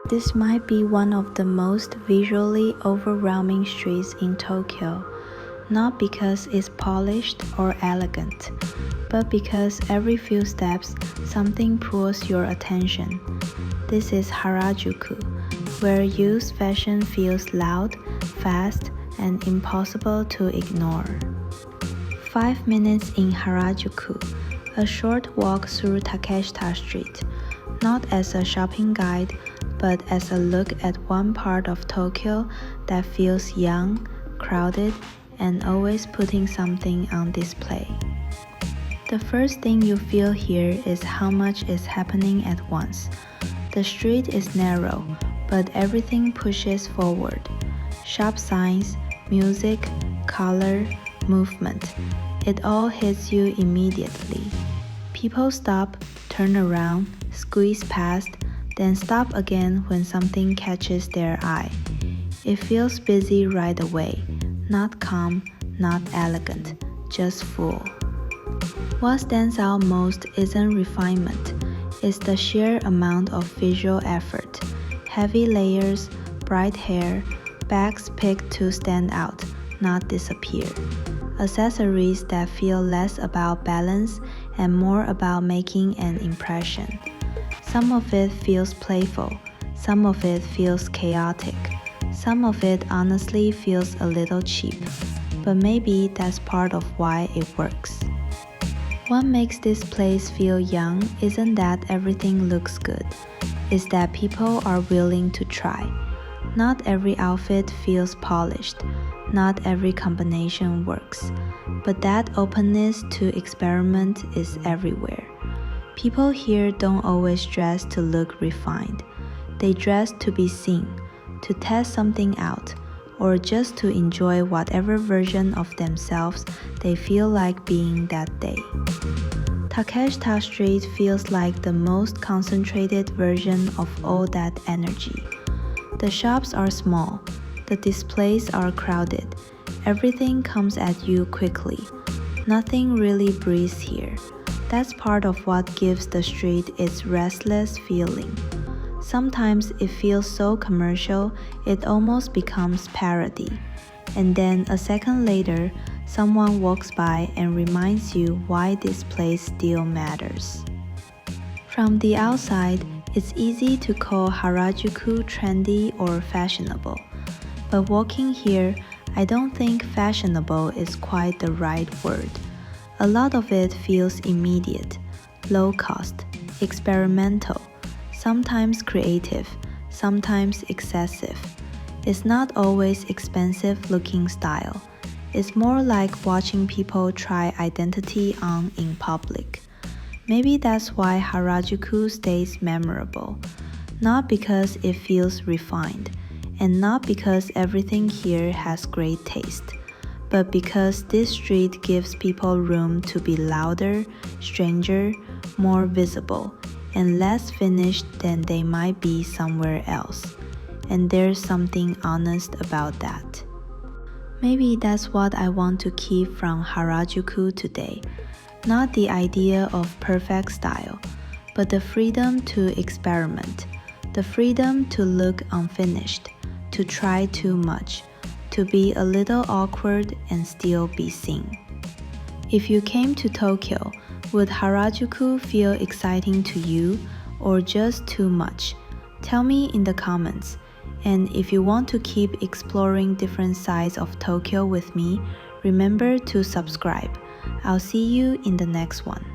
This might be one of the most visually overwhelming streets in Tokyo, not because it's polished or elegant, but because every few steps something pulls your attention. This is Harajuku, where youth fashion feels loud, fast, and impossible to ignore. 5 minutes in Harajuku, a short walk through Takeshita Street, not as a shopping guide, but as a look at one part of Tokyo that feels young, crowded, and always putting something on display. The first thing you feel here is how much is happening at once. The street is narrow, but everything pushes forward. Shop signs, music, color, movement. It all hits you immediately. People stop, turn around, squeeze past, then stop again when something catches their eye. It feels busy right away, not calm, not elegant, just full. What stands out most isn't refinement, it's the sheer amount of visual effort. Heavy layers, bright hair, bags picked to stand out, not disappear. Accessories that feel less about balance and more about making an impression. Some of it feels playful, some of it feels chaotic, some of it honestly feels a little cheap, but maybe that's part of why it works. What makes this place feel young isn't that everything looks good, it's that people are willing to try. Not every outfit feels polished, not every combination works, but that openness to experiment is everywhere. People here don't always dress to look refined. They dress to be seen, to test something out, or just to enjoy whatever version of themselves they feel like being that day. Takeshita Street feels like the most concentrated version of all that energy. The shops are small, the displays are crowded, everything comes at you quickly. Nothing really breathes here. That's part of what gives the street its restless feeling. Sometimes it feels so commercial, it almost becomes parody. And then a second later, someone walks by and reminds you why this place still matters. From the outside, it's easy to call Harajuku trendy or fashionable. But walking here, I don't think fashionable is quite the right word. A lot of it feels immediate, low cost, experimental, sometimes creative, sometimes excessive. It's not always expensive looking style. It's more like watching people try identity on in public. Maybe that's why Harajuku stays memorable. Not because it feels refined, and not because everything here has great taste, but because this street gives people room to be louder, stranger, more visible, and less finished than they might be somewhere else. And there's something honest about that. Maybe that's what I want to keep from Harajuku today. Not the idea of perfect style, but the freedom to experiment, the freedom to look unfinished, to try too much, to be a little awkward and still be seen. If you came to Tokyo, would Harajuku feel exciting to you or just too much? Tell me in the comments. And if you want to keep exploring different sides of Tokyo with me, remember to subscribe. I'll see you in the next one.